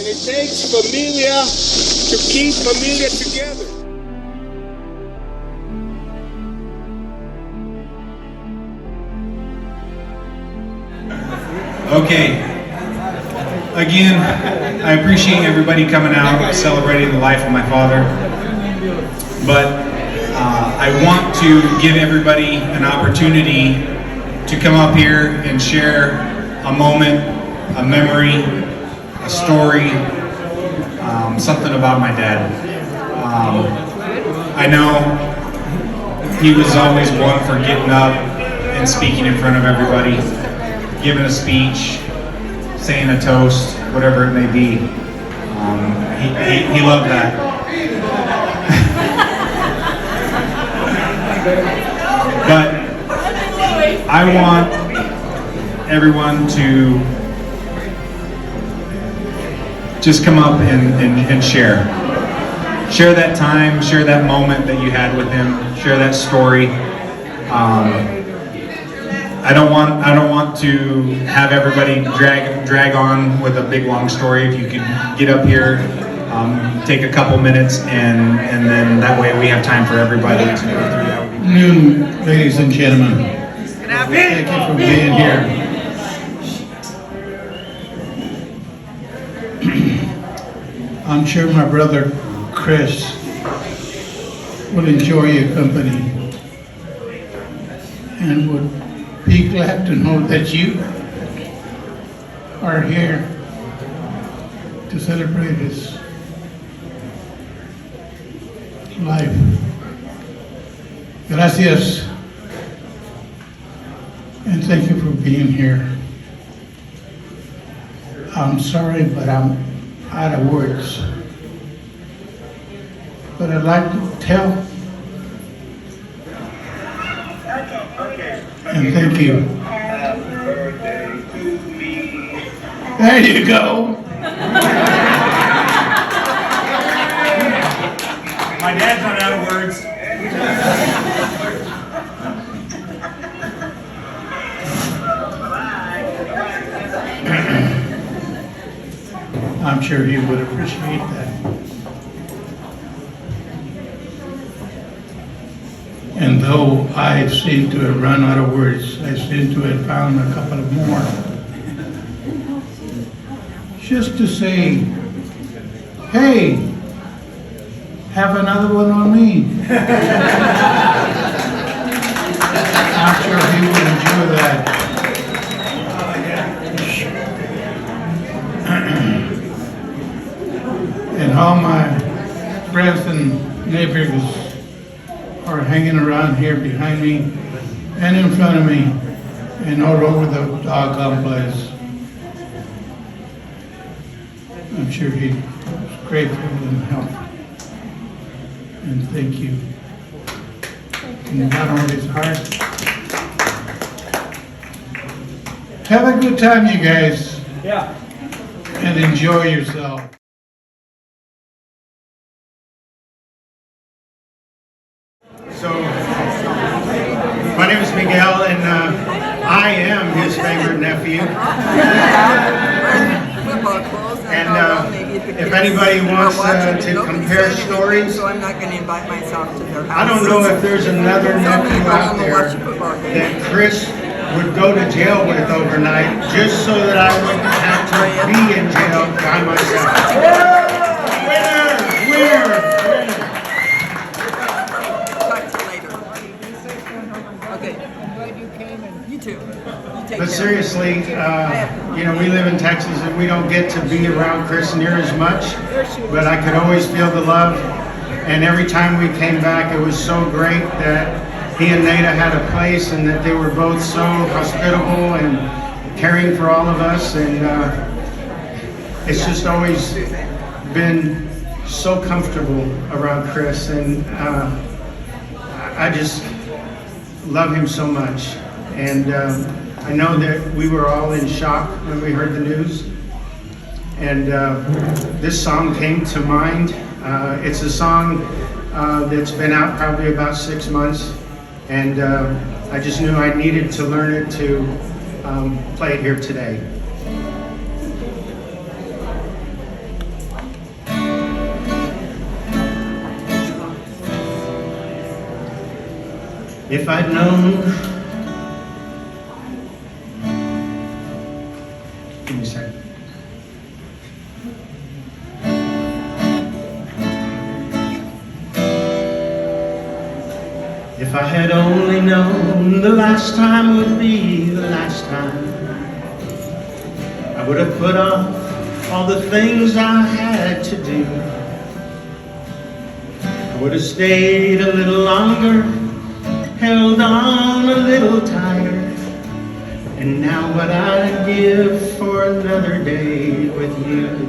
And it takes familia to keep familia together. Okay. Again, I appreciate everybody coming out, celebrating the life of my father. But I want to give everybody an opportunity to come up here and share a moment, a memory, a story, something about my dad. I know he was always one for getting up and speaking in front of everybody, giving a speech, saying a toast, whatever it may be. He loved that. But I want everyone to just come up and share. Share that time, share that moment that you had with him, share that story. I don't want to have everybody drag on with a big long story. If you could get up here, take a couple minutes, and then that way we have time for everybody to go through that. Noon, ladies and gentlemen. Thank you for being here. I'm sure my brother Criz will enjoy your company and would be glad to know that you are here to celebrate his life. Gracias, and thank you for being here. I'm sorry, but I'm out of words. But I'd like to tell and thank you. There you go. My dad's run out of words. I'm sure he would appreciate that. And though I seem to have run out of words, I seem to have found a couple of more. Just to say, hey, have another one on me. I'm sure he would enjoy that. And all my friends and neighbors are hanging around here behind me and in front of me and all over the doggone place. I'm sure he's grateful and helpful. And thank you. From the bottom of his heart. Have a good time, you guys. Yeah. And enjoy yourself. So, my name is Miguel, and I am his favorite nephew. And if anybody wants to compare stories, so I'm not going to invite myself to their house. I don't know if there's another nephew out there that Criz would go to jail with overnight just so that I wouldn't have to be in jail by myself. Winner! But seriously, we live in Texas and we don't get to be around Criz near as much, but I could always feel the love. And every time we came back, it was so great that he and Nada had a place and that they were both so hospitable and caring for all of us. And it's just always been so comfortable around Criz, and I just love him so much. And I know that we were all in shock when we heard the news, and this song came to mind. It's a song that's been out probably about 6 months, and I just knew I needed to learn it to play it here today. If I'd known. Give me a second. If I had only known the last time would be the last time, I would have put off all the things I had to do. I would have stayed a little longer, held on a little tighter, and now what I'd give for another day with you.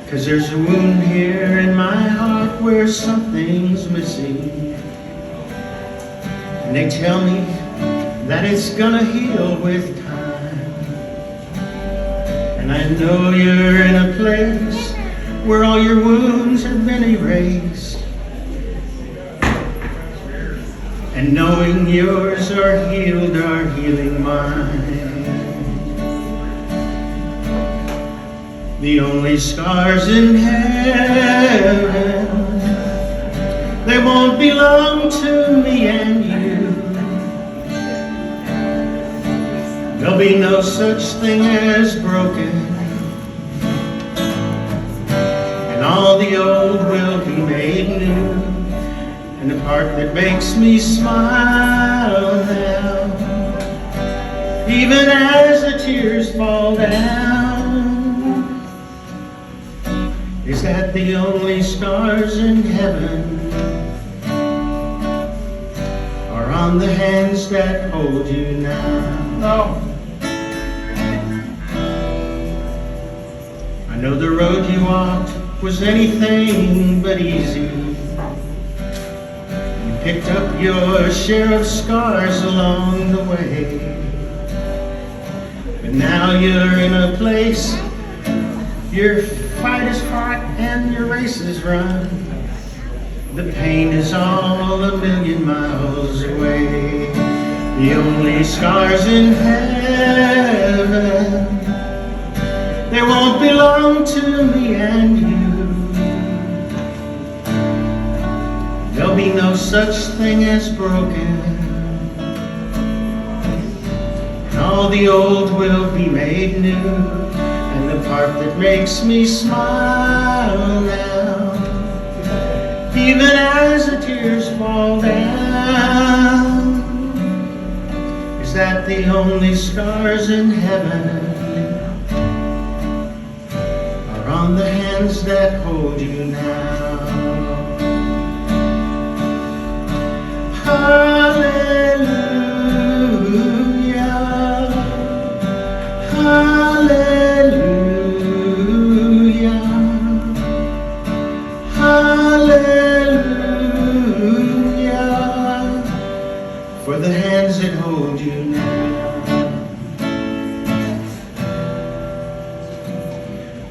'Cause there's a wound here in my heart where something's missing, and they tell me that it's gonna heal with time. And I know you're in a place where all your wounds have been erased, and knowing yours are healed are healing mine. The only scars in heaven, they won't belong to me and you. There'll be no such thing as broken, and all the old will be made new. And the part that makes me smile now, even as the tears fall down, is that the only scars in heaven are on the hands that hold you now. No. I know the road you walked was anything but easy. You picked up your share of scars along the way, but now you're in a place your fight is fought and your race is run. The pain is all a million miles away. The only scars in heaven, they won't belong to me and you. There'll be no such thing as broken, and all the old will be made new. And the part that makes me smile now, even as the tears fall down, is that the only scars in heaven are on the hands that hold you now. Hallelujah, hallelujah, hallelujah, for the hands that hold you now.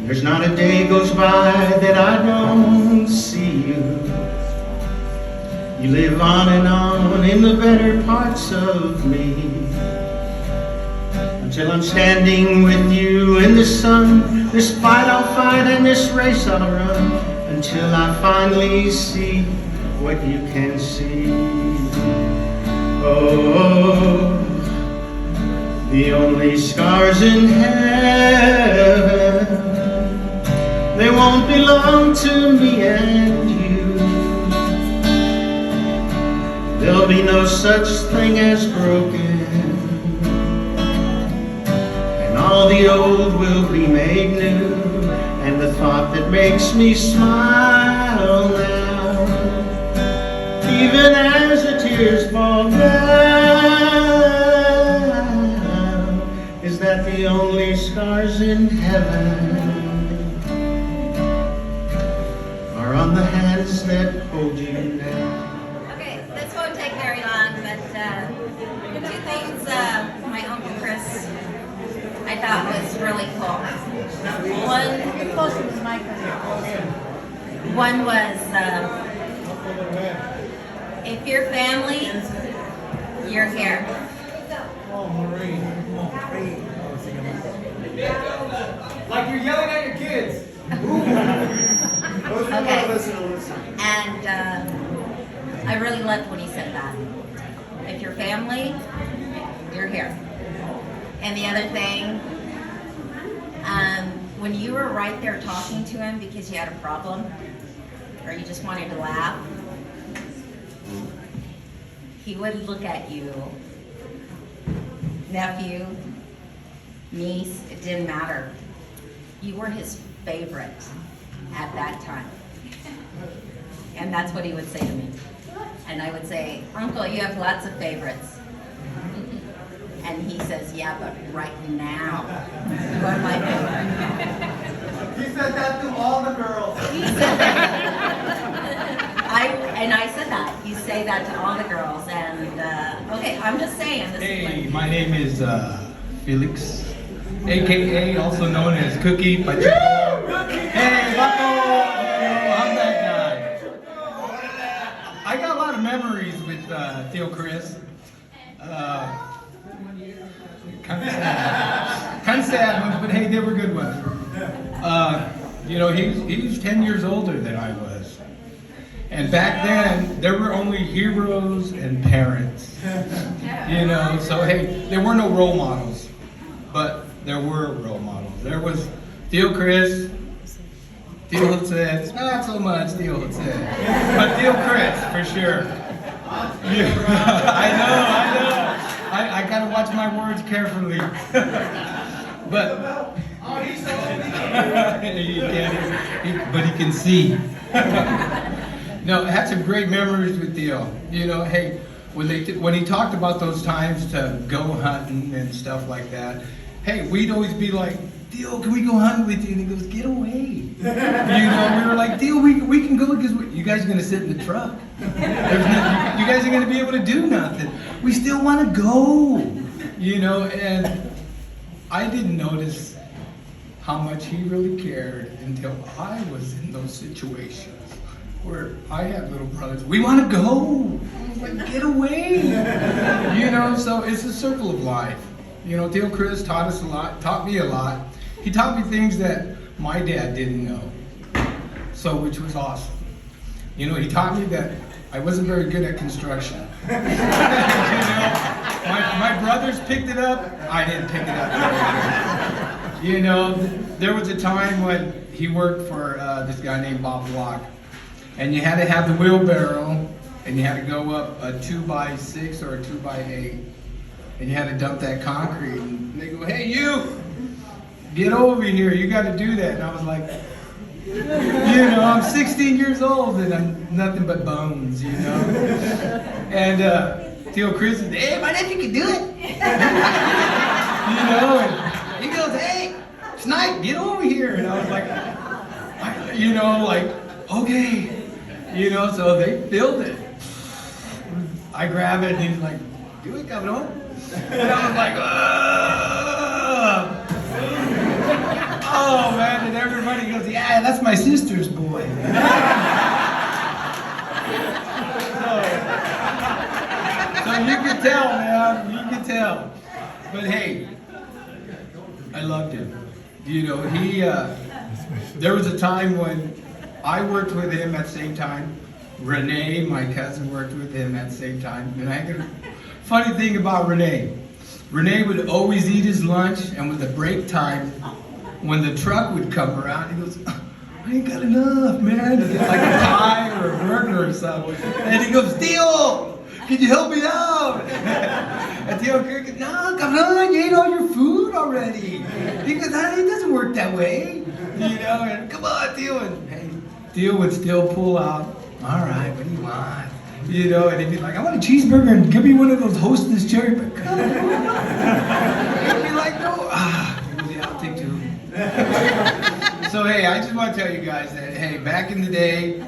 There's not a day goes by that I don't see you. You live on and on in the better parts of me, until I'm standing with you in the sun. This fight I'll fight and this race I'll run, until I finally see what you can see. Oh, the only scars in heaven, they won't belong to me and you. There'll be no such thing as broken, and all the old will be made new. And the thought that makes me smile now, even as the tears fall down, is that the only scars in heaven are on the hands that hold you now. Okay, this won't take very long, but two things my Uncle Criz I thought was really cool. One was, if you're family, you're here. Like you're yelling at your kids. Okay. And I really loved when he said that. If you're family, you're here. And the other thing, when you were right there talking to him because you had a problem, or you just wanted to laugh, he would look at you, nephew, niece, it didn't matter. You were his favorite at that time. And that's what he would say to me. And I would say, Uncle, you have lots of favorites. And he says, yeah, but right now, you are my favorite. He said that to all the girls. He said that. I said that. You say that to all the girls. And, okay, I'm just saying. This Hey, is my name is Felix, AKA also known as Cookie. Hey, Bucko! I'm that guy. I got a lot of memories with Theo Criz. Kind of sad ones, but hey, they were good ones. He's 10 years older than I was. And back then, there were only heroes and parents. So hey, there were no role models, but there were role models. There was Theo Criz, Theo Hutz, not so much Theo Hutz, but Theo Criz for sure. Yeah. I know. I gotta watch my words carefully. But but he can see. No, I had some great memories with Theo. Hey, when he talked about those times to go hunting and stuff like that, hey, we'd always be like, Theo, can we go hunting with you? And he goes, get away. We were like, Theo, we can go because you guys are gonna sit in the truck. You guys are gonna be able to do nothing. We still want to go. And I didn't notice how much he really cared until I was in those situations where I had little brothers. We want to go. I was like, get away. So it's a circle of life. Theo Criz taught us a lot, taught me a lot. He taught me things that my dad didn't know, which was awesome. He taught me that I wasn't very good at construction. My brothers picked it up, I didn't pick it up very good. There was a time when he worked for this guy named Bob Block, and you had to have the wheelbarrow, and you had to go up a 2x6 or a 2x8, and you had to dump that concrete, and they go, hey, you, get over here, you got to do that. And I was like, I'm 16 years old, and I'm nothing but bones, And Theo Criz said, hey, my nephew can do it. And he goes, hey, Snipe, get over here. And I was like, okay. So they filled it. I grab it, and he's like, do it, cabrón. And I was like, oh man, and everybody goes, yeah, that's my sister's boy. So you can tell, man, you can tell. But hey, I loved him. There was a time when I worked with him at the same time. Renee, my cousin, worked with him at the same time. And funny thing about Renee would always eat his lunch, and with the break time, when the truck would come around, he goes, I ain't got enough, man. Like a pie or a burger or something. And he goes, Theo, can you help me out? And Theo goes, no, come on, you ate all your food already. He goes, it doesn't work that way. And come on, Theo. And hey, Theo would still pull out, all right, what do you want? And he'd be like, I want a cheeseburger and give me one of those Hostess cherry. But come on. He'd be like, no. I'll take two. So hey, I just want to tell you guys that, hey, back in the day,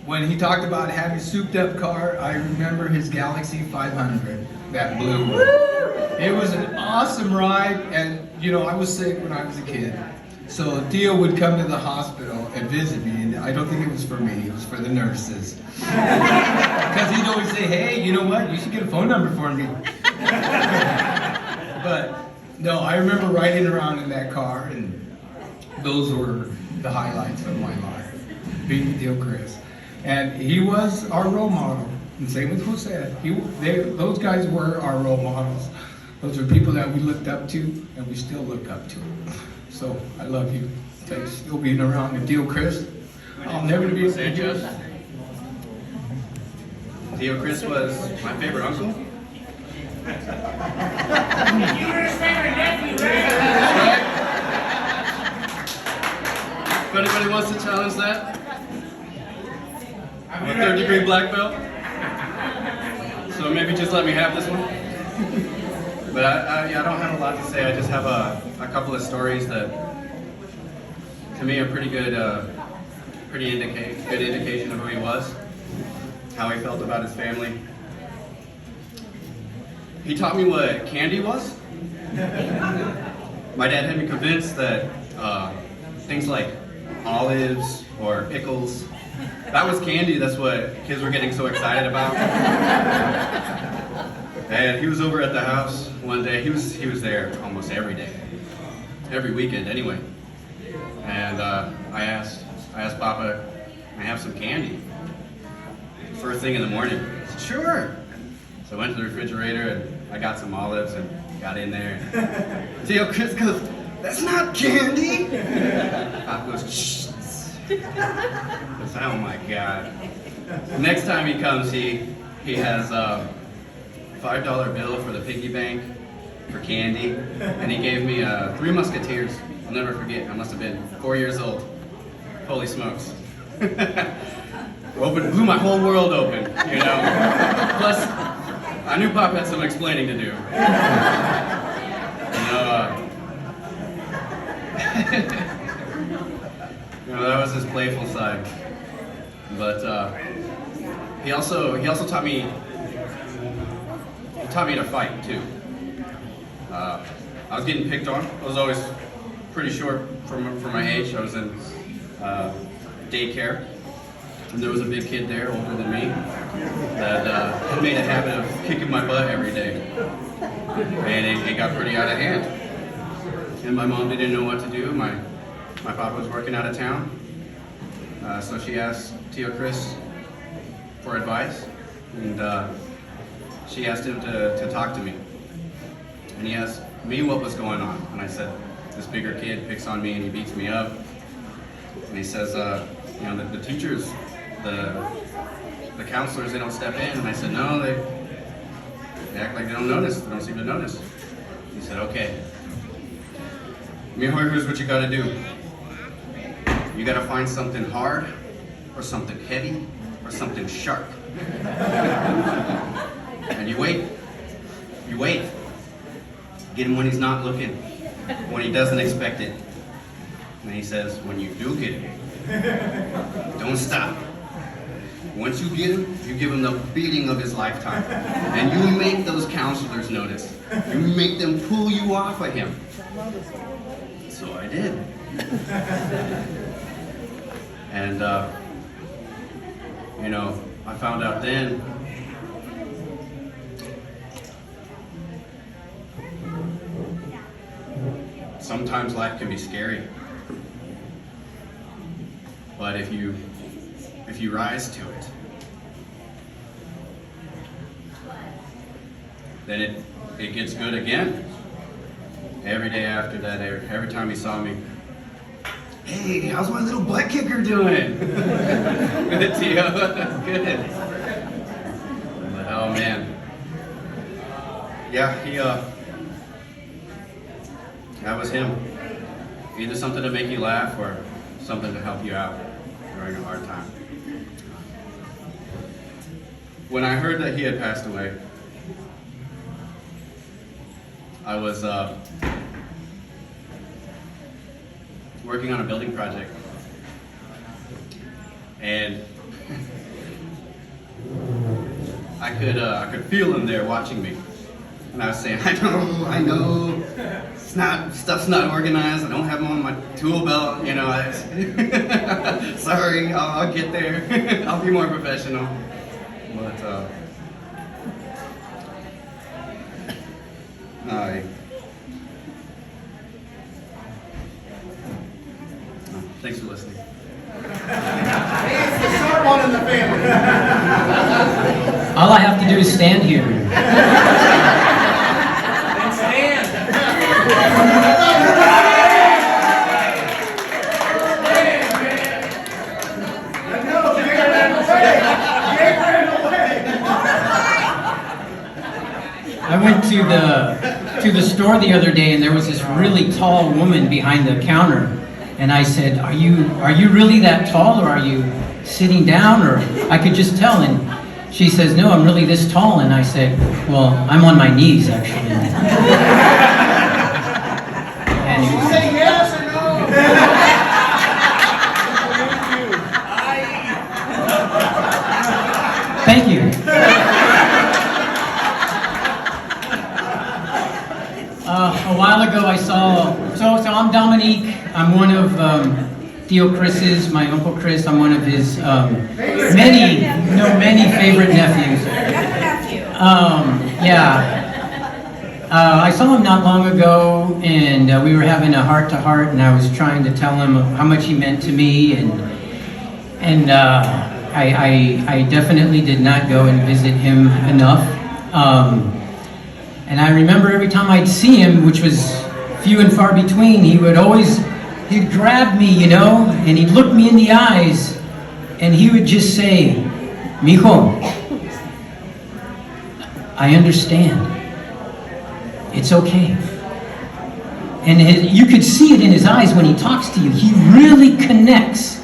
when he talked about having a souped up car, I remember his Galaxy 500, that blue one. It was an awesome ride, and I was sick when I was a kid. So Theo would come to the hospital and visit me, and I don't think it was for me, it was for the nurses. Because he'd always say, hey, you know what, you should get a phone number for me. But no, I remember riding around in that car, and those were the highlights of my life, being with Theo Criz. And he was our role model. And same with Jose. Those guys were our role models. Those are people that we looked up to and we still look up to. So I love you. Thanks for still being around. And Tío Criz, I'll never be able to do Sanchez. it. Tío Criz was my favorite uncle. You were his favorite nephew, right? If anybody wants to challenge that, I'm a 3rd-degree black belt. So maybe just let me have this one. But I don't have a lot to say. I just have a couple of stories that, to me, are pretty good, good indication of who he was, how he felt about his family. He taught me what candy was. My dad had me convinced that things like olives or pickles, that was candy. That's what kids were getting so excited about. And he was over at the house one day. He was there almost every day, every weekend anyway. And I asked Papa, "Can I have some candy?" First thing in the morning. He said, "Sure." So I went to the refrigerator and I got some olives and got in there. And Tío Criz goes, "That's not candy." Papa goes, "Shh." I said, "Oh my God." Next time he comes, he has a $5 bill for the piggy bank for candy, and he gave me 3 Musketeers. I'll never forget. I must have been 4 years old. Holy smokes! Blew my whole world open, you know. Plus, I knew Pop had some explaining to do. You know, that was his playful side. But he also taught me. He taught me to fight too. I was getting picked on. I was always pretty short for my age. I was in daycare, and there was a big kid there, older than me, that had made a habit of kicking my butt every day, and it got pretty out of hand. And my mom didn't know what to do. My papa was working out of town, so she asked Tío Criz for advice, and she asked him to talk to me. And he asked me what was going on, and I said, "This bigger kid picks on me and he beats me up." And he says, "You know, the teachers, the counselors, they don't step in." And I said, "No, they act like they don't notice. They don't seem to notice." He said, "Okay. Mijo, here's what you gotta do. You gotta find something hard, or something heavy, or something sharp. And you wait. You wait. Get him when he's not looking, when he doesn't expect it." And he says, "When you do get him, don't stop. Once you get him, you give him the beating of his lifetime. And you make those counselors notice. You make them pull you off of him." So I did. And, you know, I found out then sometimes life can be scary. But if you rise to it, then it gets good again. Every day after that, every time he saw me, "Hey, how's my little butt kicker doing?" Good, Tío. Good. But, oh man. Yeah, that was him. Either something to make you laugh or something to help you out during a hard time. When I heard that he had passed away, I was working on a building project, and I could feel him there watching me, and I was saying, I know, stuff's not organized. I don't have them on my tool belt, you know. Sorry, I'll get there. I'll be more professional. But thanks for listening. All I have to do is stand here. I went to the store the other day, and there was this really tall woman behind the counter, and I said, "Are you really that tall, or are you sitting down?" Or I could just tell, and she says, "No, I'm really this tall." And I said, "Well, I'm on my knees actually." And he was, Say yes or no? thank you. A while ago I saw, so I'm Dominique. I'm one of Theo Criz's, my Uncle Criz. I'm one of his many favorite nephews. I saw him not long ago, and we were having a heart-to-heart, and I was trying to tell him how much he meant to me, and I definitely did not go and visit him enough. And I remember every time I'd see him, which was few and far between, he'd grab me, you know, and he'd look me in the eyes, and he would just say, "Mijo, I understand. It's okay." And you could see it in his eyes when he talks to you. He really connects.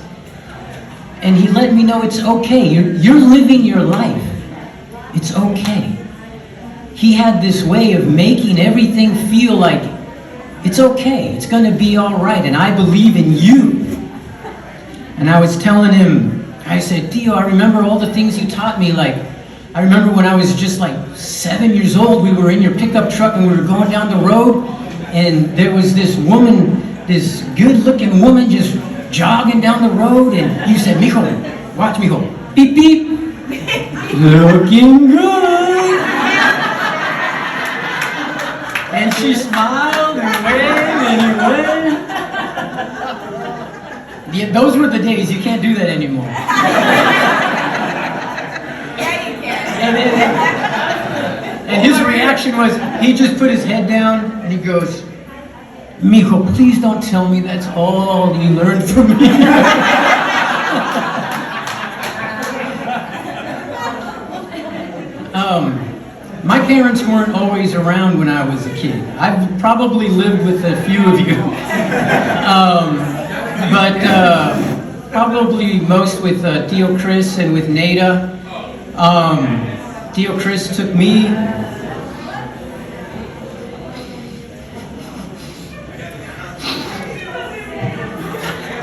And he let me know it's okay. You're living your life. It's okay. He had this way of making everything feel like it's okay. It's going to be all right. And I believe in you. And I was telling him, I said, "Theo, I remember all the things you taught me. Like, I remember when I was just like 7 years old, we were in your pickup truck and we were going down the road, and there was this woman, this good-looking woman just jogging down the road, and you said, 'Mijo, watch, mijo, beep, beep, looking good.'" And she smiled and waved and waved. Yeah, those were the days. You can't do that anymore. And his reaction was, he just put his head down and he goes, "Mijo, please don't tell me that's all you learned from me." My parents weren't always around when I was a kid. I've probably lived with a few of you. But probably most with Theo Criz and with Nada. Theo Criz took me.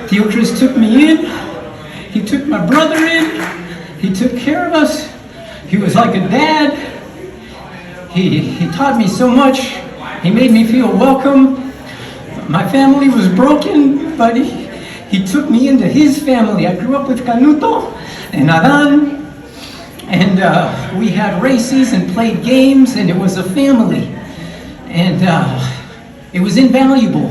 Theo Criz took me in. He took my brother in. He took care of us. He was like a dad. He taught me so much. He made me feel welcome. My family was broken, but he took me into his family. I grew up with Canuto and Adan, and we had races and played games, and it was a family, and it was invaluable.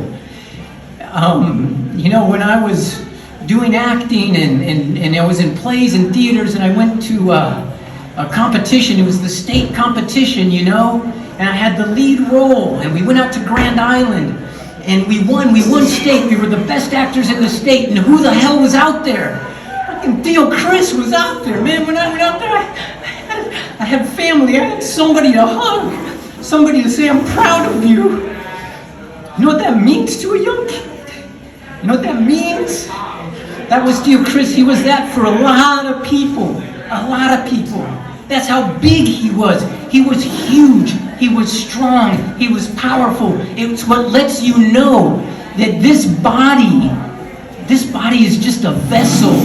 You know, when I was doing acting and I was in plays and theaters, and I went to a competition, it was the state competition, you know, and I had the lead role, and we went out to Grand Island, and we won state. We were the best actors in the state, and who the hell was out there? Fucking Theo Criz was out there, man. When I went out there, I had family, I had somebody to hug, somebody to say, "I'm proud of you." You know what that means to a young kid? You know what that means? That was Theo Criz. He was that for a lot of people. A lot of people. That's how big he was. He was huge. He was strong. He was powerful. It's what lets you know that this body is just a vessel,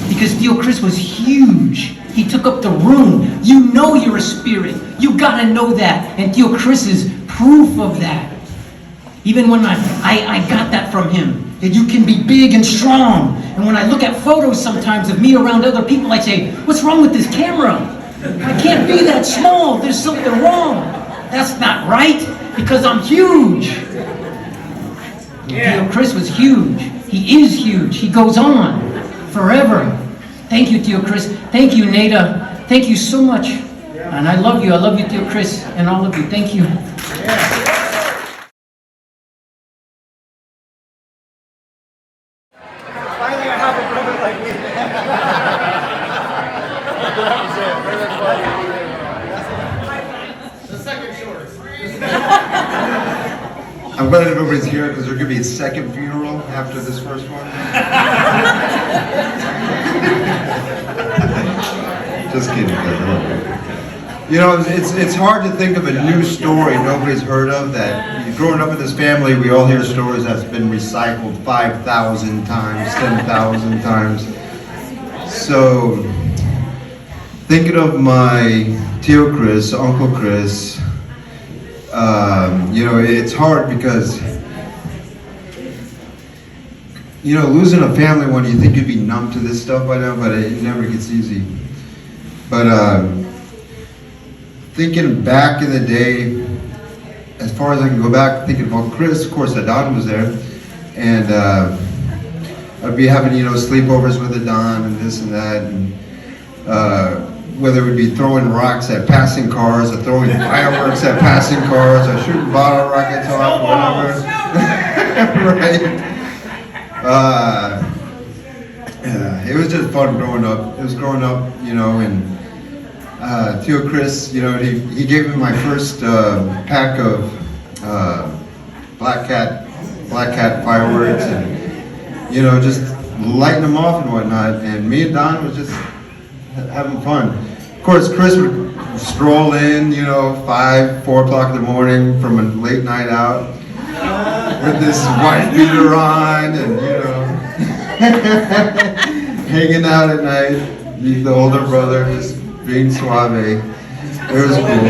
because Theo Criz was huge. He took up the room. You know you're a spirit. You gotta know that. And Theo Criz is proof of that. Even when I got that from him, that you can be big and strong. And when I look at photos sometimes of me around other people, I say, "What's wrong with this camera? I can't be that small. There's something wrong. That's not right, because I'm huge." Theo Criz was huge. He is huge. He goes on forever. Thank you, Tio Criz. Thank you, Nada. Thank you so much. And I love you. I love you, Tio Criz, and all of you. Thank you. Finally, I have a brother like me. The second shortest. I'm glad everybody's here because there's going to be a second funeral after this first one. Just kidding. You know, it's hard to think of a new story nobody's heard of that. Growing up in this family, we all hear stories that's been recycled 5,000 times, 10,000 times. So, thinking of my Tio Criz, Uncle Criz, you know, it's hard because, you know, losing a family one, you think you'd be numb to this stuff by now, but it never gets easy. But thinking back in the day, as far as I can go back, thinking about Criz, of course, Adon was there, and I'd be having, you know, sleepovers with Adon and this and that, and whether it would be throwing rocks at passing cars, or throwing fireworks at passing cars, or shooting bottle rockets off, whatever. Right? It was just fun growing up. It was growing up, you know, and Tio Criz, you know, he gave me my first pack of Black Cat fireworks, and, you know, just lighting them off and whatnot. And me and Don was just having fun. Of course, Criz would stroll in, you know, 4 o'clock in the morning from a late night out with this white beater on, and, you know, hanging out at night. The older brother just being suave. It was cool.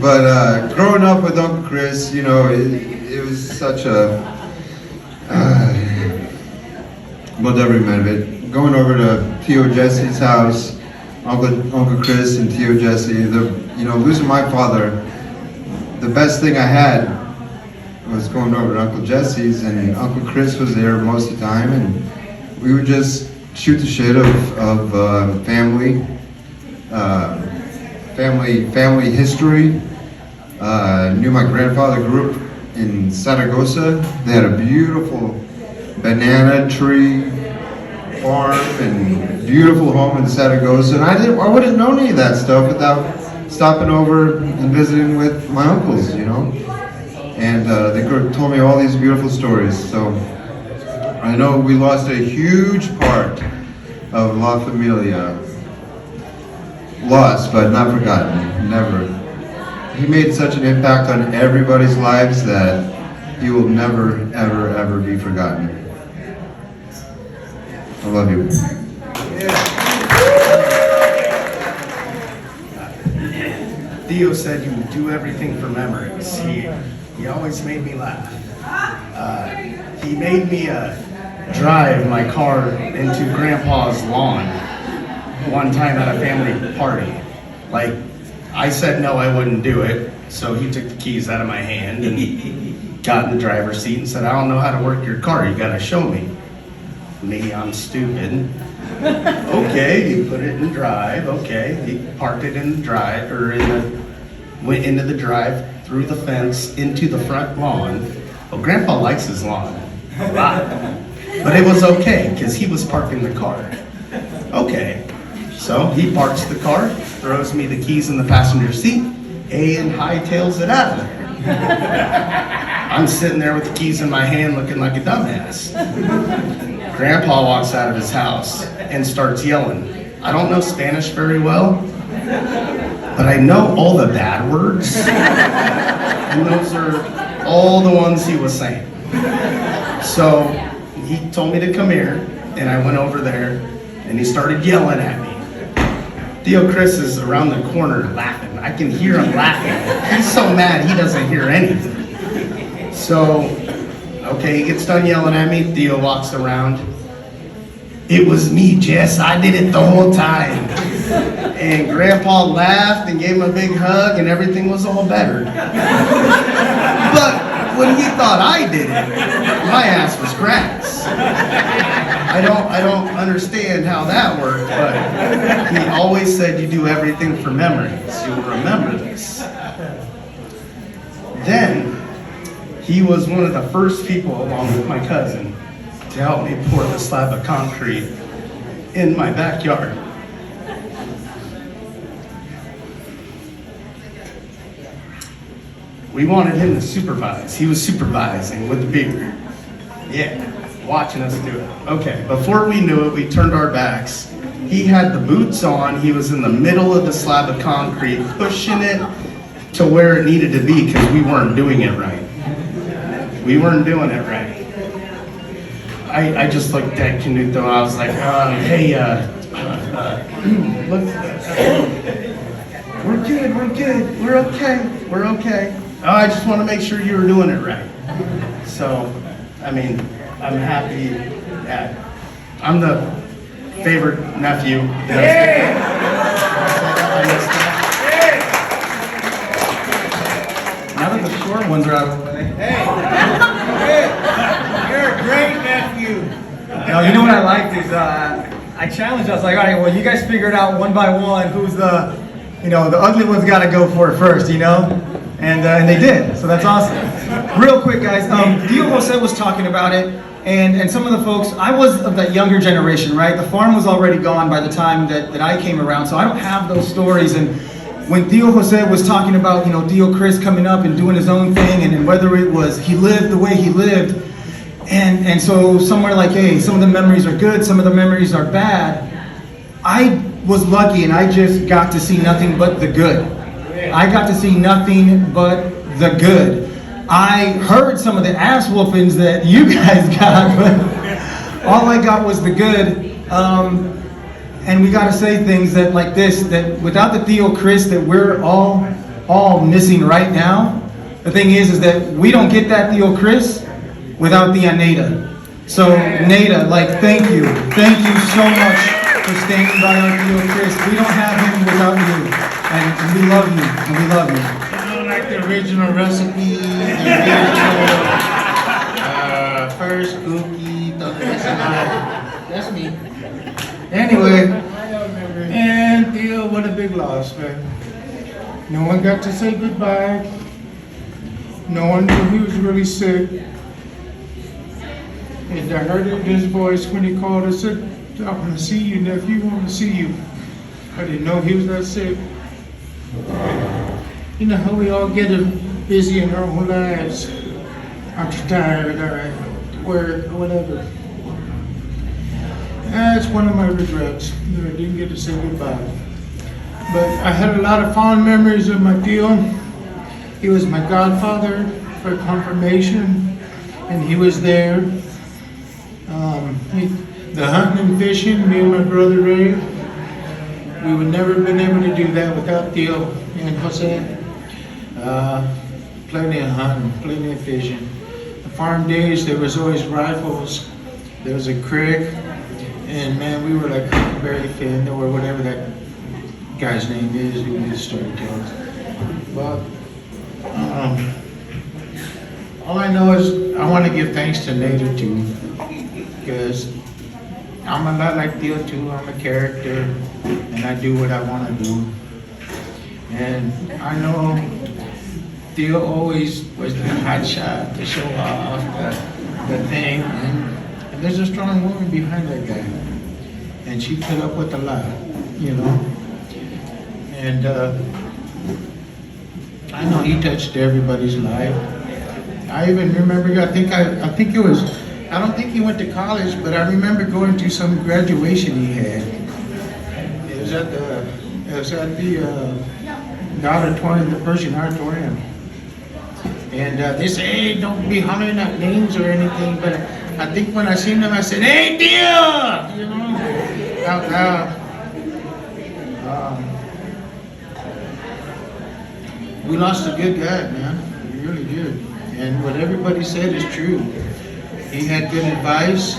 But growing up with Uncle Criz, you know, it was such a loved every minute of it. Going over to Tio Jesse's house, Uncle Criz and Tio Jesse, you know, losing my father, the best thing I had was going over to Uncle Jesse's, and Uncle Criz was there most of the time, and we would just shoot the shit of family history. Knew my grandfather grew up in Zaragoza. They had a beautiful banana tree farm and beautiful home in Zaragoza, and I wouldn't have known any of that stuff without stopping over and visiting with my uncles, you know. And they told me all these beautiful stories. So I know we lost a huge part of La Familia. Lost, but not forgotten. Never. He made such an impact on everybody's lives that he will never, ever, ever be forgotten. I love you. Theo said you would do everything for memories. He always made me laugh. He made me drive my car into Grandpa's lawn one time at a family party. Like, I said no, I wouldn't do it, so he took the keys out of my hand and got in the driver's seat and said, I don't know how to work your car, you gotta show me. Me, I'm stupid. Okay, he put it in drive, okay. He parked it in the drive, went into the drive, through the fence, into the front lawn. Well, Grandpa likes his lawn a lot. But it was okay, because he was parking the car. Okay, so he parks the car, throws me the keys in the passenger seat, and hightails it out of there. I'm sitting there with the keys in my hand looking like a dumbass. Grandpa walks out of his house and starts yelling. I don't know Spanish very well, but I know all the bad words, and those are all the ones he was saying. So he told me to come here, and I went over there, and he started yelling at me. Tio Criz is around the corner laughing. I can hear him laughing. He's so mad he doesn't hear anything. So, okay, he gets done yelling at me. Theo walks around. It was me, Jess. I did it the whole time. And Grandpa laughed and gave him a big hug, and everything was all better. But when he thought I did it, my ass was grass. I don't understand how that worked, but he always said you do everything for memories. You'll remember this. Then he was one of the first people, along with my cousin, to help me pour the slab of concrete in my backyard. We wanted him to supervise. He was supervising with the beard. Yeah, watching us do it. Okay, before we knew it, we turned our backs. He had the boots on. He was in the middle of the slab of concrete, pushing it to where it needed to be because we weren't doing it right. We weren't doing it right. I just looked at Canuto. I was like, hey, look, we're good, we're okay. Oh, I just want to make sure you were doing it right. So, I mean, I'm happy that I'm the favorite nephew. Now that the short ones are out of the way. You're a great nephew. You know what I liked is I challenged. I was like, all right, well, you guys figure it out one by one. Who's the ugly one's got to go for it first, And they did, so that's awesome. Real quick, guys, Dio Jose was talking about it, and some of the folks, I was of that younger generation, right? The farm was already gone by the time that I came around, so I don't have those stories. And when Dio Jose was talking about, Dio Criz coming up and doing his own thing, and whether it was he lived the way he lived, and so somewhere like, hey, some of the memories are good, some of the memories are bad. I was lucky, and I just got to see nothing but the good. I got to see nothing but the good. I heard some of the ass whoopings that you guys got, but all I got was the good. And we got to say things that like this, that without the Theo Criz that we're all missing right now, the thing is that we don't get that Theo Criz without the Nada. So Nada, thank you so much for standing by our Theo Criz. We don't have him without you. And we love you, and we love you. I don't like the original recipe, the original first cookie, that's me. Anyway, and Theo, what a big loss, man. No one got to say goodbye. No one knew he was really sick. And I heard it in his voice when he called and said, I want to see you, nephew, I want to see you. I didn't know he was that sick. You know how we all get busy in our own lives. Aren't you tired, all right, work, or whatever. That's one of my regrets, that I didn't get to say goodbye. But I had a lot of fond memories of my Theo. He was my godfather for confirmation, and he was there. The hunting and fishing, me and my brother Ray, we would never have been able to do that without Theo and Jose. Plenty of hunting, plenty of fishing. The farm days, there was always rifles. There was a creek, and man, we were like Huckleberry Finn or whatever that guy's name is who did storytellers. But all I know is I want to give thanks to Nader too, because I'm a lot like Theo too. I'm a character, and I do what I want to do. And I know Theo always was the hot shot to show off the thing. And there's a strong woman behind that guy. And she put up with a lot, And I know he touched everybody's life. I even remember, I don't think he went to college, but I remember going to some graduation he had. It was at the auditorium, the Persian auditorium. And they say, hey, don't be hollering out names or anything, but I think when I seen them, I said, hey, Theo! Out loud. We lost a good guy, man. We really did. And what everybody said is true. He had good advice.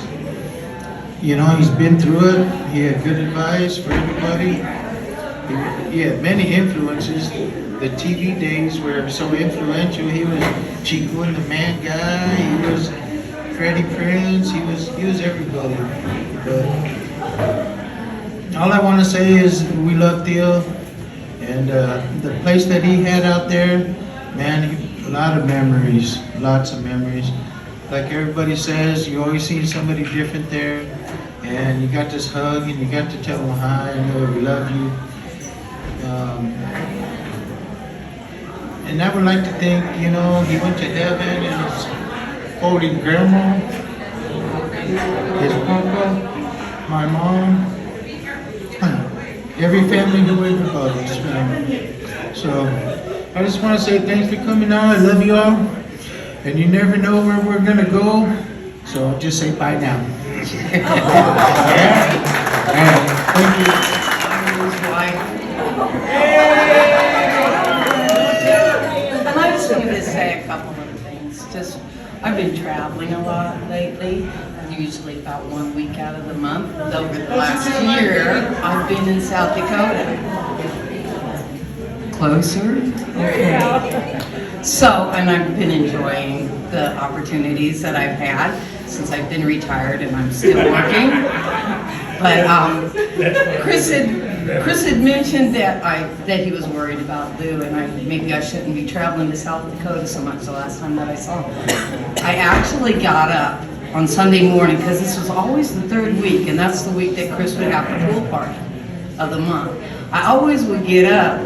He's been through it. He had good advice for everybody. He had many influences. the TV days were so influential. He was Chico and the Man Guy. He was Freddie Prinze. He was everybody. But all I want to say is we love Theo, and the place that he had out there, man, a lot of memories, lots of memories. Like everybody says, you always see somebody different there, and you got this hug, and you got to tell them hi, and know we love you. And I would like to think, he went to heaven and is holding grandma, his papa, my mom, every family who ever loved us, man. So I just want to say thanks for coming on. I love you all. And you never know where we're going to go. So just say bye now. Thank you. And I just wanted to say a couple of things. I've been traveling a lot lately, usually about 1 week out of the month. Over the last year, I've been in South Dakota. Closer? Okay. So, and I've been enjoying the opportunities that I've had since I've been retired and I'm still working. But Criz had mentioned that he was worried about Lou, and maybe I shouldn't be traveling to South Dakota so much the last time that I saw him. I actually got up on Sunday morning, because this was always the third week, and that's the week that Criz would have the pool party of the month. I always would get up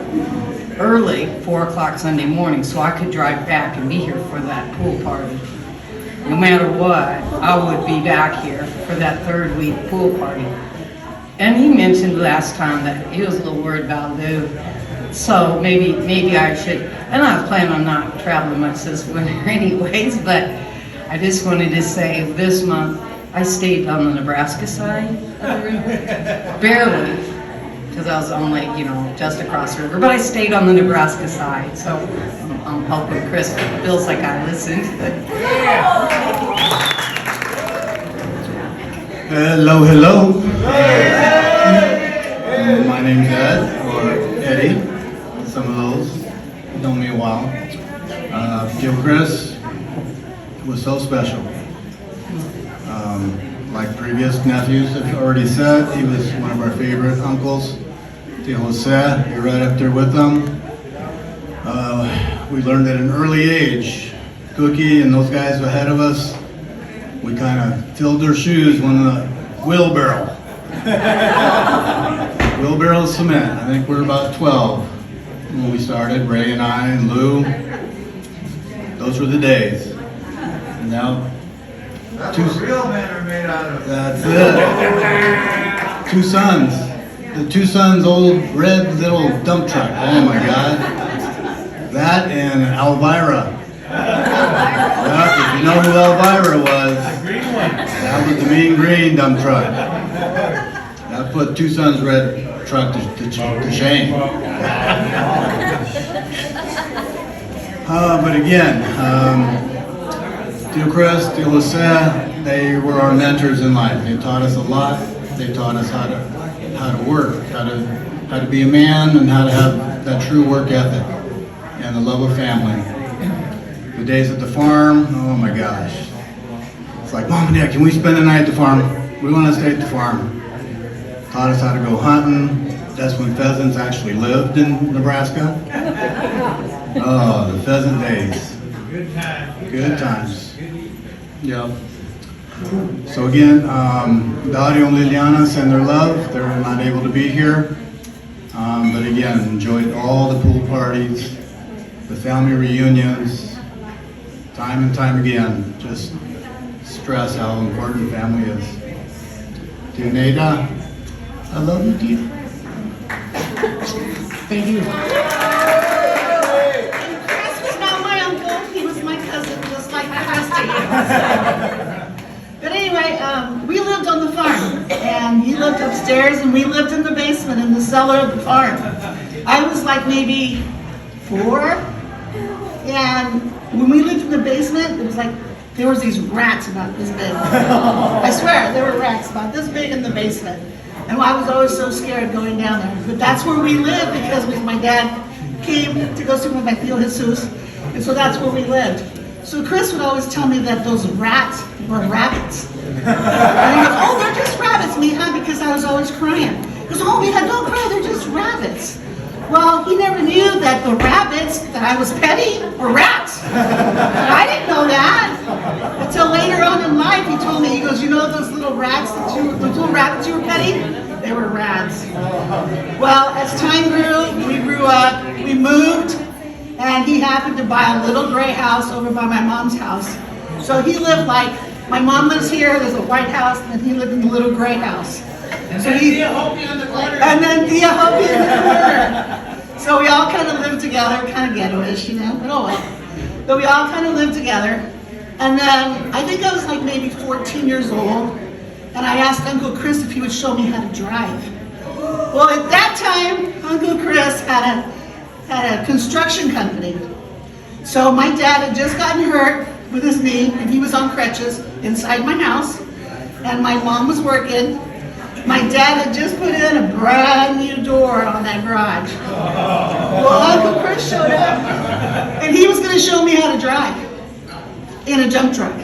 early, 4 o'clock Sunday morning, so I could drive back and be here for that pool party. No matter what, I would be back here for that third week pool party. And he mentioned last time that he was a little worried about Lou. So maybe I should, and I was planning on not traveling much this winter anyways, but I just wanted to say this month I stayed on the Nebraska side of the river, barely, because I was only, just across the river, but I stayed on the Nebraska side, so I'm hoping Criz feels like I listened. Hello. My name's Ed, or Eddie. Some of those know me a while. Criz was so special. Like previous nephews have already said, he was one of our favorite uncles. Tio Jose, you're right up there with them. We learned at an early age, Cookie and those guys ahead of us, we kind of filled their shoes when the wheelbarrow of cement. I think we were about 12 when we started, Ray and I and Lou. Those were the days. And now, That's what real men are made out of. That's it. 2 sons. The 2 sons' old red little dump truck. Oh my God. That and Elvira. If you know who Elvira was, that was the mean green dump truck. That put 2 sons' red truck to shame. But again, Tio Criz, Tio Jose, they were our mentors in life. They taught us a lot. They taught us how to work, how to be a man, and how to have that true work ethic and the love of family. The days at the farm, oh my gosh. It's like, Mom and Dad, can we spend the night at the farm? We want to stay at the farm. Taught us how to go hunting. That's when pheasants actually lived in Nebraska. Oh, the pheasant days. Good times. Yep. So again, Dario and Liliana send their love. They're not able to be here. But again, enjoyed all the pool parties, the family reunions, time and time again. Just stress how important family is. Dear Neda, I love you, dear. Thank you. Criz was not my uncle, he was my cousin, just like the rest of you. But anyway, we lived on the farm, and he lived upstairs, and we lived in the basement, in the cellar of the farm. I was like maybe 4, and when we lived in the basement, it was like, there was these rats about this big. I swear, there were rats about this big in the basement. And I was always so scared going down there. But that's where we lived because my dad came to go see my tío Jesus, and so that's where we lived. So Chris would always tell me that those rats were rabbits. And he goes, oh, they're just rabbits, mija, because I was always crying. He goes, oh, mija, don't cry, they're just rabbits. Well, he never knew that the rabbits that I was petting were rats. I didn't know that until later on in life. He told me, he goes, you know those little rats those little rabbits you were petting? They were rats. Well, as time grew, we grew up, we moved, and he happened to buy a little gray house over by my mom's house. So he lived like, my mom lives here, there's a white house, and he lived in the little gray house. And so then he, Tia Hopi on the corner. And then Tia Hopi in the corner. So we all kind of lived together, kind of ghetto-ish, you know, but oh well. But we all kind of lived together. And then I think I was like maybe 14 years old, and I asked Uncle Chris if he would show me how to drive. Well, at that time, Uncle Chris had a construction company. So my dad had just gotten hurt with his knee, and he was on crutches inside my house, and my mom was working. My dad had just put in a brand new door on that garage. Well, Uncle Chris showed up, and he was going to show me how to drive in a dump truck.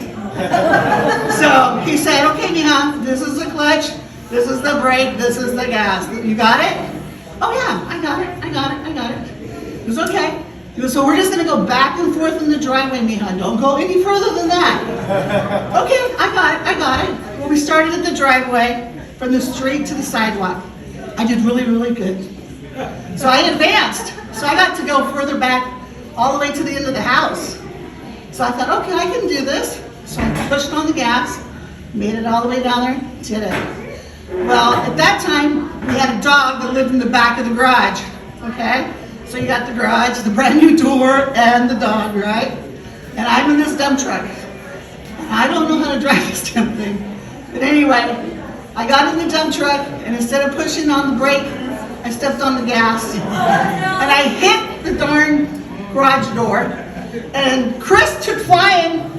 So he said, okay, mija, this is the clutch, this is the brake, this is the gas. You got it? Oh yeah, I got it. It was okay. He goes, so we're just going to go back and forth in the driveway, mija. Don't go any further than that. Okay, I got it. Well, we started at the driveway, from the street to the sidewalk. I did really, really good. So I advanced. So I got to go further back all the way to the end of the house. So I thought, okay, I can do this. So I pushed on the gas, made it all the way down there, did it. Well, at that time, we had a dog that lived in the back of the garage, okay? So you got the garage, the brand new door, and the dog, right? And I'm in this dump truck. And I don't know how to drive this damn thing. But anyway, I got in the dump truck, and instead of pushing on the brake, I stepped on the gas. And I hit the darn garage door. And Chris took flying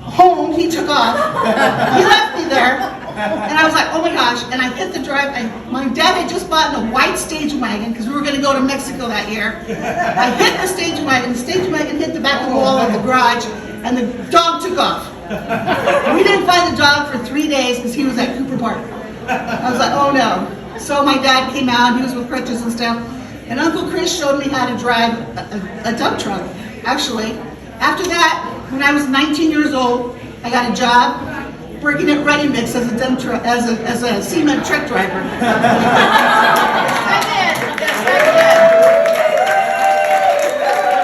home, he took off. He left me there. And I was like, oh my gosh, and I hit the drive. My dad had just bought a white station wagon because we were going to go to Mexico that year. I hit the station wagon hit the back of the wall of the garage, and the dog took off. We didn't find the dog for 3 days because he was at Cooper Park. I was like, oh no. So my dad came out, he was with crutches and stuff, and Uncle Chris showed me how to drive a dump truck, actually. After that, when I was 19 years old, I got a job working at Ready Mix as a dump truck, as a cement truck driver. Yes, I did. Yes, I did.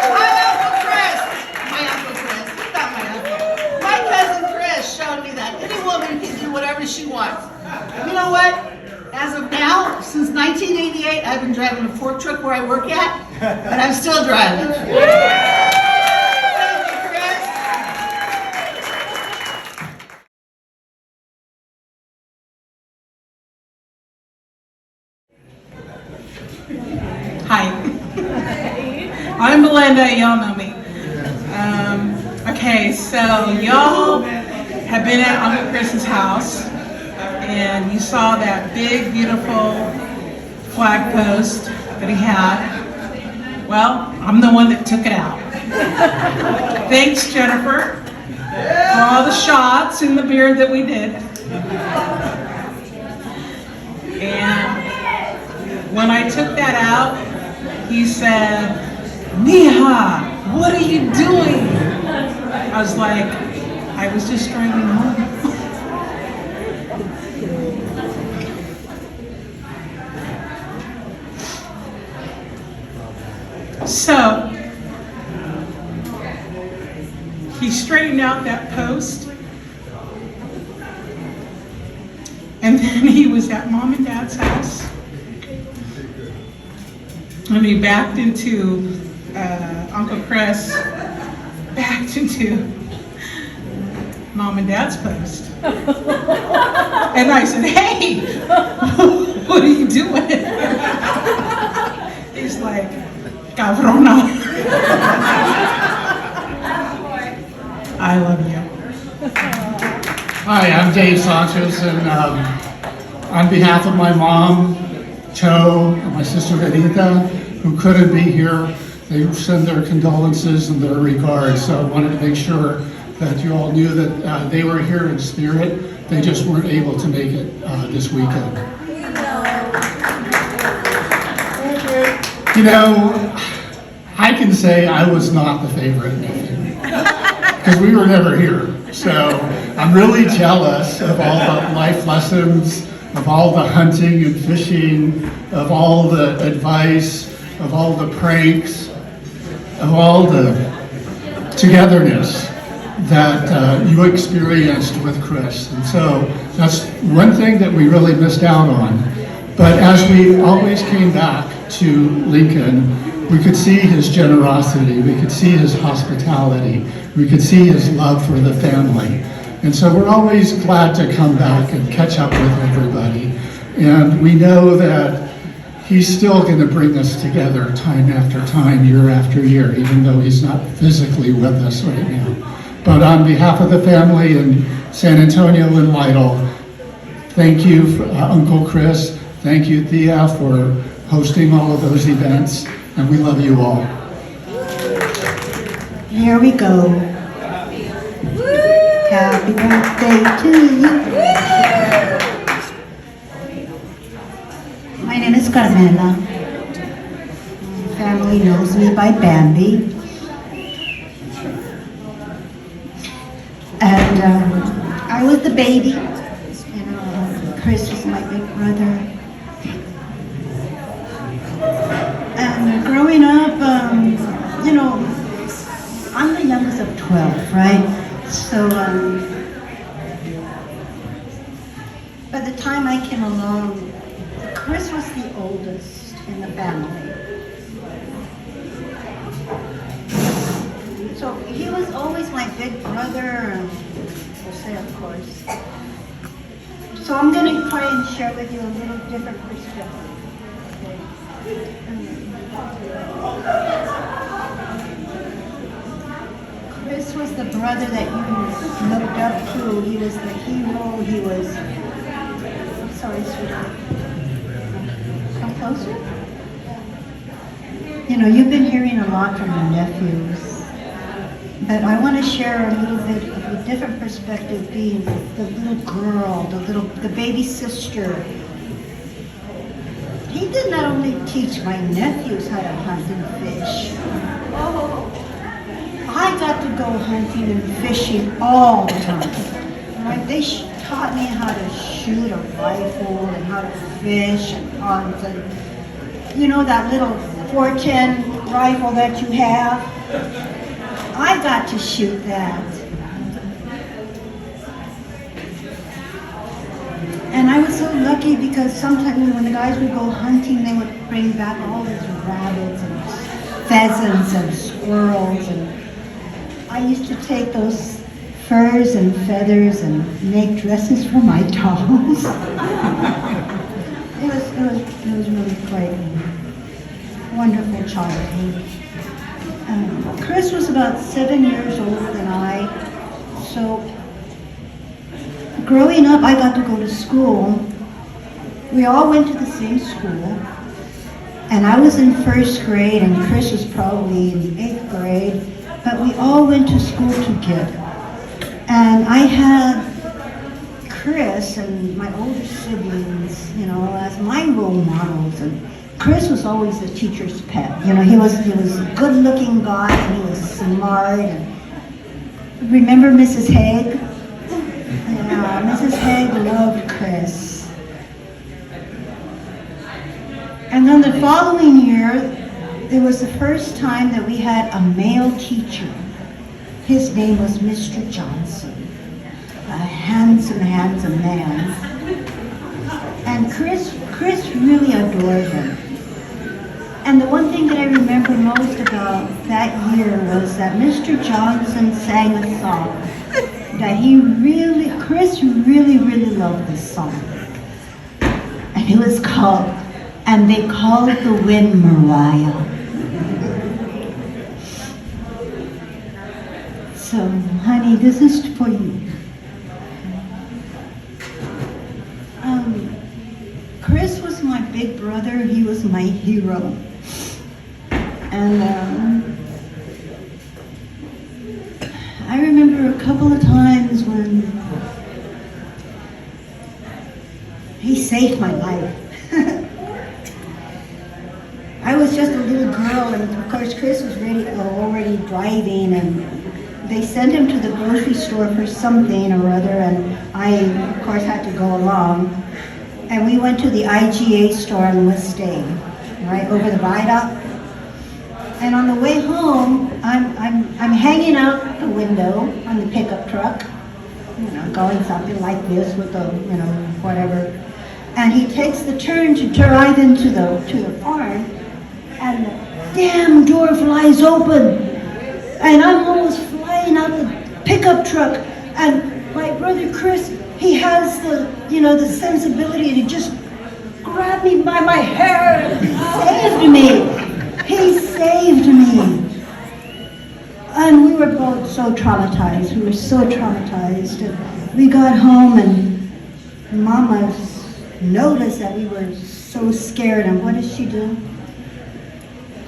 My Uncle Chris, he's not my uncle. My cousin Chris showed me that any woman can do whatever she wants. And you know what? As of now, since 1988, I've been driving a fork truck where I work at, and I'm still driving. Hi. I'm Belinda, y'all know me. Okay, so y'all have been at Uncle Chris's house, and you saw that big, beautiful flag post that he had. Well, I'm the one that took it out. Thanks, Jennifer, for all the shots and the beer that we did. And when I took that out, he said, Mija, what are you doing? I was like, I was just driving home. So, he straightened out that post, and then he was at Mom and Dad's house. And he backed into Uncle Chris, backed into Mom and Dad's post. And I said, hey, what are you doing? He's like, cabrona. I love you. Hi, I'm Dave Sanchez, and on behalf of my mom, Cho, and my sister Renita, who couldn't be here, they send their condolences and their regards. So I wanted to make sure that you all knew that they were here in spirit. They just weren't able to make it this weekend. You know, I can say I was not the favorite nephew because we were never here. So I'm really jealous of all the life lessons, of all the hunting and fishing, of all the advice, of all the pranks, of all the togetherness that you experienced with Criz. And so that's one thing that we really missed out on. But as we always came back to Lincoln, we could see his generosity, we could see his hospitality, we could see his love for the family. And so we're always glad to come back and catch up with everybody. And we know that he's still going to bring us together time after time, year after year, even though he's not physically with us right now. But on behalf of the family in San Antonio and Lytle, thank you, Uncle Criz. Thank you, Thea, for hosting all of those events. And we love you all. Here we go. Happy birthday to you. My name is Carmela. My family knows me by Bambi. And I was the baby. You know, Criz was my big brother. And growing up, you know, I'm the youngest of 12, right? So, by the time I came along, Criz was the oldest in the family. So he was always my big brother, Jose, of course. So I'm going to try and share with you a little different perspective. Criz was the brother that you looked up to. He was the hero. He was... Sorry, sweetheart. Come closer. You know, you've been hearing a lot from your nephews. But I want to share a little bit of a different perspective, being the little girl, the baby sister. He did not only teach my nephews how to hunt and fish. I got to go hunting and fishing all the time. Right? They taught me how to shoot a rifle and how to fish and hunt. And you know that little 410 rifle that you have? I got to shoot that. And I was so lucky because sometimes when the guys would go hunting, they would bring back all these rabbits and pheasants and squirrels. And I used to take those furs and feathers and make dresses for my dolls. It was really quite a wonderful childhood. Criz was about 7 years older than I, so growing up I got to go to school. We all went to the same school, and I was in first grade and Criz was probably in 8th grade, but we all went to school together. And I had Criz and my older siblings, you know, as my role models. And Criz was always the teacher's pet. You know, he was a good-looking guy, and he was smart. And remember Mrs. Haig? Yeah, Mrs. Haig loved Criz. And then the following year, it was the first time that we had a male teacher. His name was Mr. Johnson, a handsome, handsome man. And Criz really adored him. And the one thing that I remember most about that year was that Mr. Johnson sang a song that Criz really, really loved this song. And it was called, "And They Called the Wind Mariah." So, honey, this is for you. Criz was my big brother. He was my hero. And times when he saved my life. I was just a little girl, and of course Chris was already driving, and they sent him to the grocery store for something or other, and I, of course, had to go along. And we went to the IGA store on West State, right over the viaduct. And on the way home, I'm hanging out the window on the pickup truck, you know, going something like this with the, you know, whatever. And he takes the turn to drive into the farm, and the damn door flies open, and I'm almost flying out the pickup truck. And my brother Chris, he has the, you know, the sensibility to just grab me by my hair. He saved me. He saved me. And we were both so traumatized. We were so traumatized. And we got home, and Mama noticed that we were so scared. And what did she do?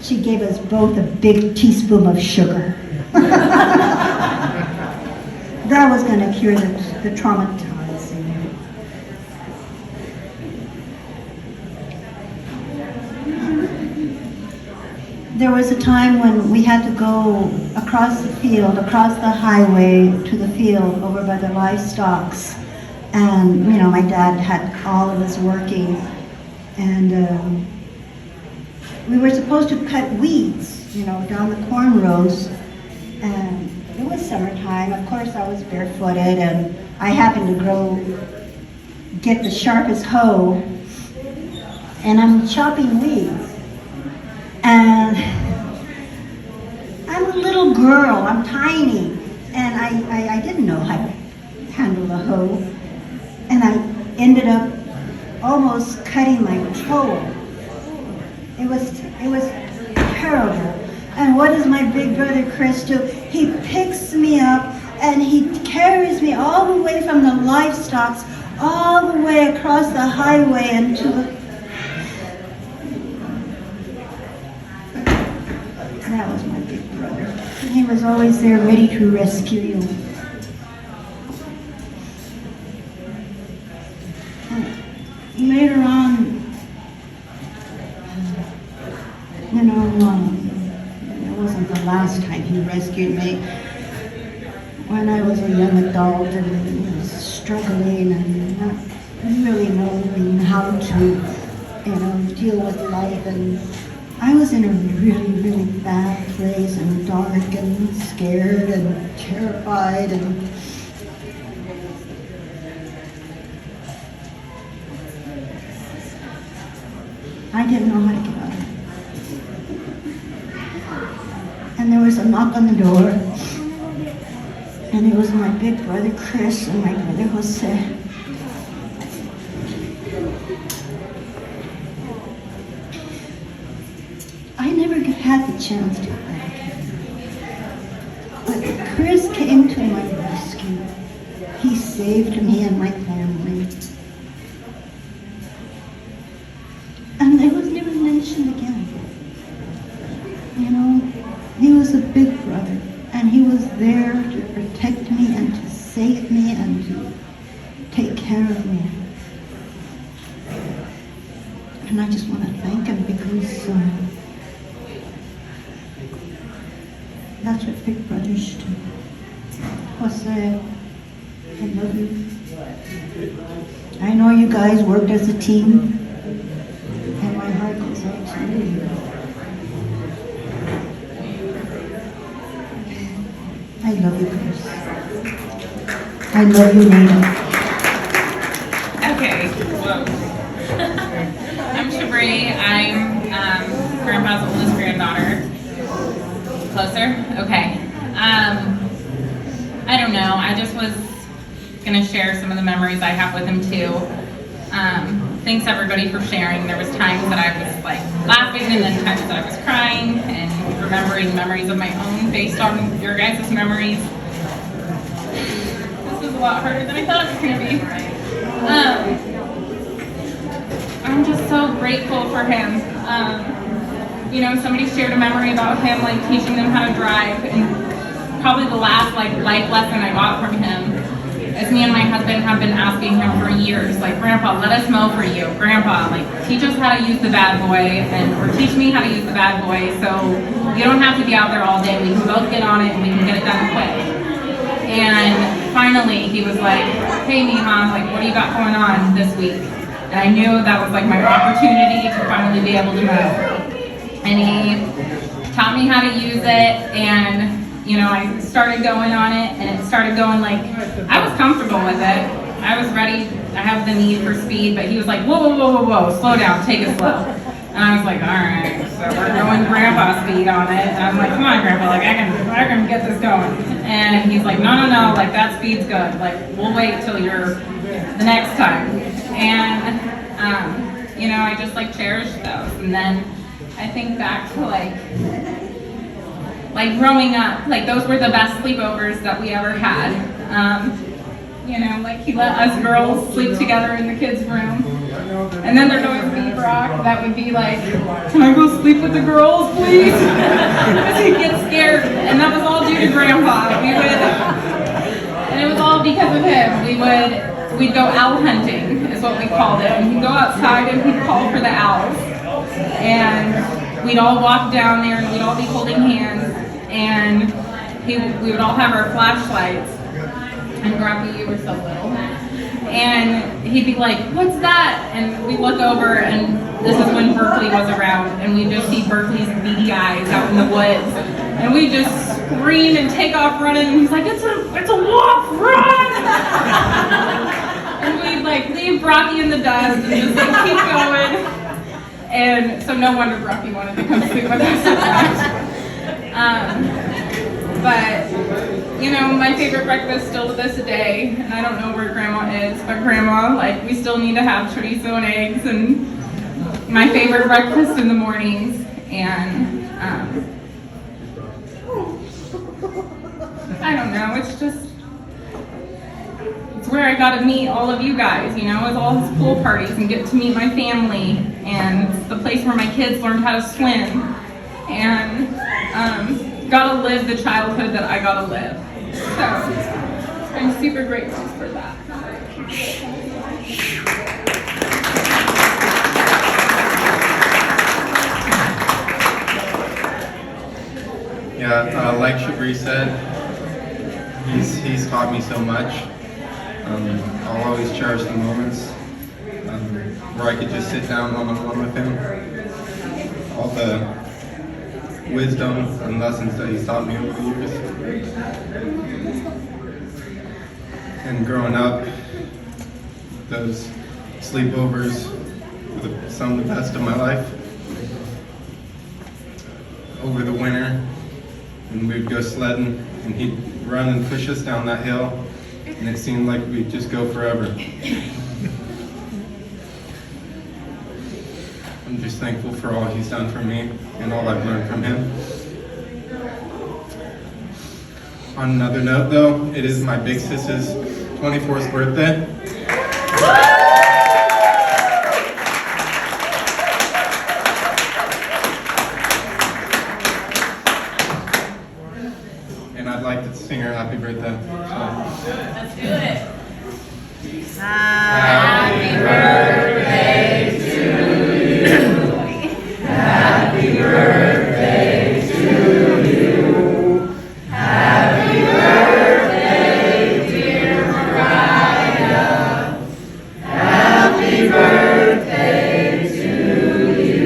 She gave us both a big teaspoon of sugar. That was going to cure the traumatizing. There was a time when we had to go across the field, across the highway to the field over by the livestocks. And, you know, my dad had all of us working. And we were supposed to cut weeds, you know, down the corn rows. And it was summertime. Of course, I was barefooted, and I happened to get the sharpest hoe. And I'm chopping weeds. And I'm a little girl, I'm tiny, and I didn't know how to handle the hoe, and I ended up almost cutting my toe. It was terrible. And what does my big brother Chris do? He picks me up and he carries me all the way from the livestocks, all the way across the highway and to the... That was my big brother. He was always there ready to rescue you. And later on, you know, it wasn't the last time he rescued me. When I was a young adult and was struggling and not really knowing how to, you know, deal with life, and I was in a really, really bad place and dark and scared and terrified, and I didn't know how to get out of it. And there was a knock on the door, and it was my big brother Chris and my brother Jose. I never had the chance to thank him. But Criz came to my rescue. He saved me and my family. And I was never mentioned again. You know, he was a big brother, and he was there to protect me and to save me and to take care of me. And I just want to thank him because that's what big brothers do. Jose, I love you. I know you guys worked as a team, and my heart goes out to you. I love you, Chris. I love you, Nina. Okay, whoa. I'm Shabri. I'm Grandpa's oldest granddaughter. Closer? Okay. I don't know. I just was going to share some of the memories I have with him too. Thanks everybody for sharing. There was times that I was like laughing and then times that I was crying and remembering memories of my own based on your guys' memories. This is a lot harder than I thought it was going to be. I'm just so grateful for him. You know, somebody shared a memory about him like teaching them how to drive, and probably the last like life lesson I got from him is me and my husband have been asking him for years, like, Grandpa, let us mow for you. Grandpa, like, teach us how to use the bad boy, or teach me how to use the bad boy, so you don't have to be out there all day. We can both get on it and we can get it done quick. And finally, he was like, hey, Mima, like, what do you got going on this week? And I knew that was like my opportunity to finally be able to mow. And he taught me how to use it, and you know, I started going on it, and it started going like, I was comfortable with it. I was ready. I have the need for speed, but he was like, whoa, whoa, whoa, whoa, whoa, slow down, take it slow. And I was like, all right, so we're going Grandpa speed on it. And I'm like, come on, Grandpa, like I can get this going. And he's like, no, like that speed's good. Like we'll wait till you're the next time. And you know, I just like cherish those. And then I think back to like growing up, like those were the best sleepovers that we ever had. You know, like he let us girls sleep together in the kids' room. And then there'd always be Brock that would be like, can I go sleep with the girls, please? Because he'd get scared. And that was all due to Grandpa. And it was all because of him. We'd go owl hunting, is what we called it. And he'd go outside and he'd call for the owls. And we'd all walk down there and we'd all be holding hands. And we would all have our flashlights. And Grumpy, you were so little. And he'd be like, what's that? And we look over, and this is when Berkeley was around, and we just see Berkeley's beady eyes out in the woods. And we just scream and take off running, and he's like, it's a wolf, run! And we'd like leave Brocky in the dust and just like keep going. And so no wonder Brocky wanted to come sleep with us at night. But, you know, my favorite breakfast still to this day, and I don't know where Grandma is, but Grandma, like, we still need to have chorizo and eggs, and my favorite breakfast in the mornings, and, I don't know, it's where I got to meet all of you guys, you know, with all his pool parties, and get to meet my family, and it's the place where my kids learned how to swim, and, gotta live the childhood that I gotta live. So, I'm super grateful for that. Yeah, like Shabri said, he's taught me so much. I'll always cherish the moments where I could just sit down one-on-one with him. All the wisdom and lessons that he's taught me over the years. And growing up, those sleepovers were some of the best of my life. Over the winter, and we'd go sledding, and he'd run and push us down that hill, and it seemed like we'd just go forever. I'm just thankful for all he's done for me and all I've learned from him. On another note though, it is my big sis's 24th birthday. And I'd like to sing her happy birthday. Let's do it. Happy birthday to you. Happy birthday to you. Happy birthday, dear Mariah. Happy birthday to you.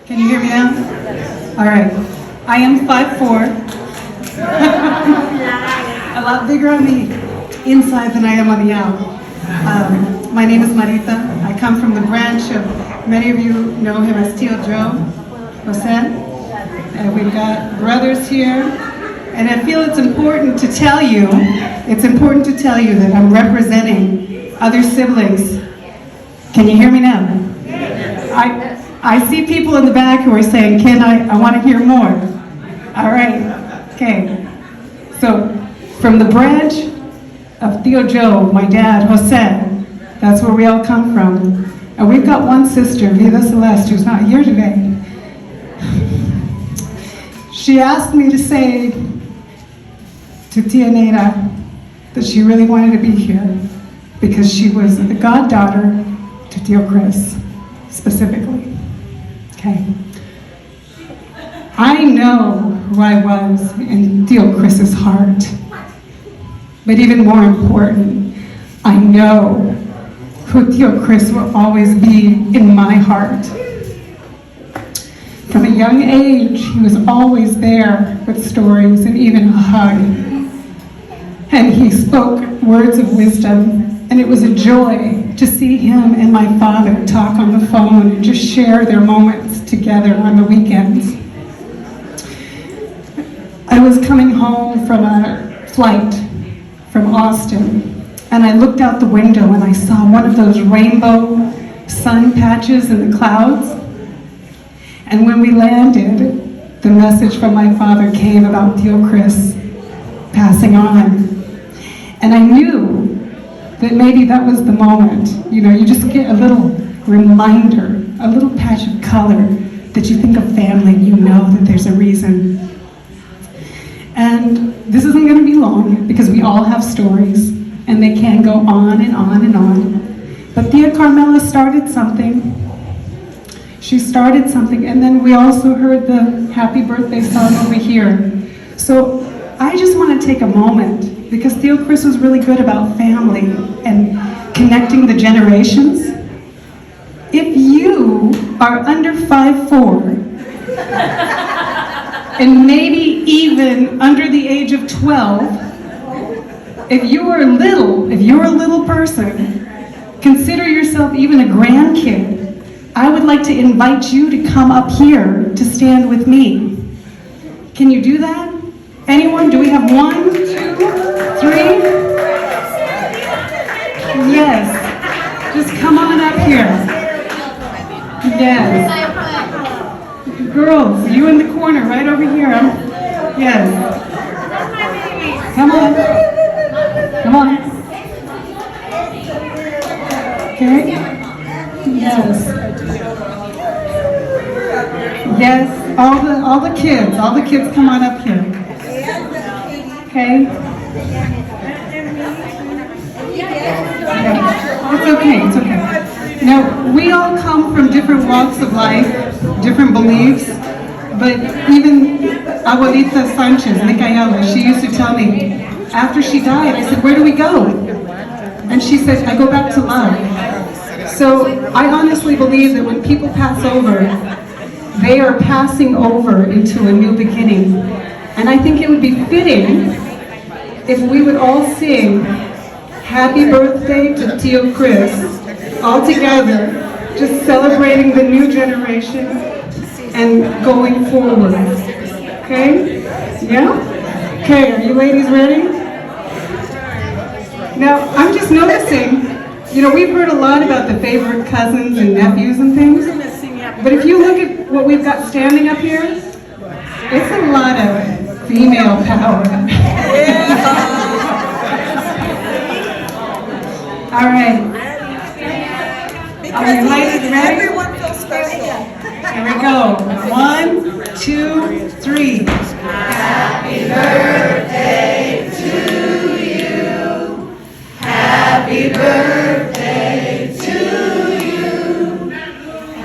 Can you hear me now? All right. I am 5'4". A lot bigger on the inside than I am on the out. My name is Marita. I come from the branch of, many of you know him as Tio Joe, Jose. And we've got brothers here. And I feel it's important to tell you that I'm representing other siblings. Can you hear me now? I see people in the back who are saying, I want to hear more. All right, okay. So from the branch of Tío Joe, my dad, Jose. That's where we all come from. And we've got one sister, Vida Celeste, who's not here today. She asked me to say to Tia Neda that she really wanted to be here because she was the goddaughter to Tío Criz, specifically. Okay. I know who I was in Tío Criz's heart. But even more important, I know who Tío Criz will always be in my heart. From a young age, he was always there with stories and even a hug. And he spoke words of wisdom, and it was a joy to see him and my father talk on the phone and just share their moments together on the weekends. I was coming home from a flight from Austin, and I looked out the window and I saw one of those rainbow sun patches in the clouds. And when we landed, the message from my father came about Tío Criz passing on. And I knew that maybe that was the moment. You know, you just get a little reminder, a little patch of color that you think of family, you know that there's a reason. And this isn't going to be long because we all have stories and they can go on and on and on. But Tia Carmela started something. She started something, and then we also heard the happy birthday song over here. So I just want to take a moment because Tío Criz was really good about family and connecting the generations. If you are under 5'4", and maybe even under the age of 12, if you're a little person, consider yourself even a grandkid, I would like to invite you to come up here to stand with me. Can you do that? Anyone? Do we have 1, 2, 3? Yes. Just come on up here. Yes. Girls, you in the corner, right over here. Yes. Come on. Come on. Okay. Yes. Yes. All the kids come on up here. Okay. Yeah. It's okay. It's okay. Now, we all come from different walks of life, different beliefs, but even Abuelita Sanchez, Micaela, she used to tell me, after she died, I said, where do we go? And she said, I go back to love. So I honestly believe that when people pass over, they are passing over into a new beginning. And I think it would be fitting if we would all sing Happy Birthday to Tío Criz all together, just celebrating the new generation and going forward. Okay? Yeah? Okay, are you ladies ready? Now, I'm just noticing, you know, we've heard a lot about the favorite cousins and nephews and things, but if you look at what we've got standing up here, it's a lot of female power. All right. Are you ladies ready? Everyone feels special. Here we go. 1, 2, 3. Happy birthday to you. Happy birthday to you.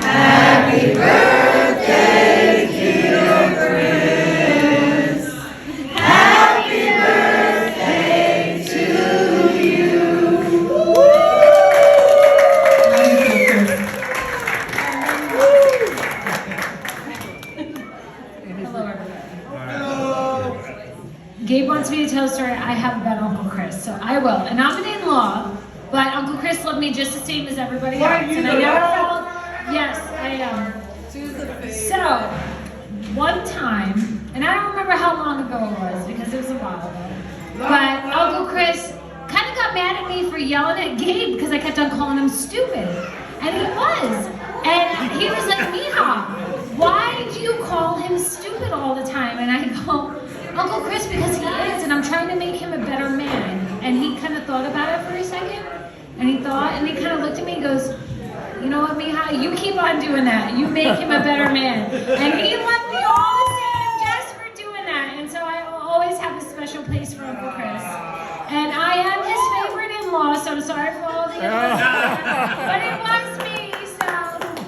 Happy birthday, dear Criz. Happy birthday to you. Hello, everybody. Gabe wants me to tell a story I have about Uncle Criz, so I will. And I'm an in-law, but Uncle Criz loved me just the same as everybody else. And I never felt, yes, I am. So, one time, and I don't remember how long ago it was because it was a while ago, but Uncle Criz kind of got mad at me for yelling at Gabe because I kept on calling him stupid. And he was. And he was like, Mija, why do you call him stupid all the time? And I go, Uncle Criz, because he is, and I'm trying to make him a better man. And he kind of you keep on doing that. You make him a better man. And he loved me all the same just for doing that. And so I will always have a special place for Uncle Criz. And I am his favorite in-law, so I'm sorry for all the in-laws. But it was me, so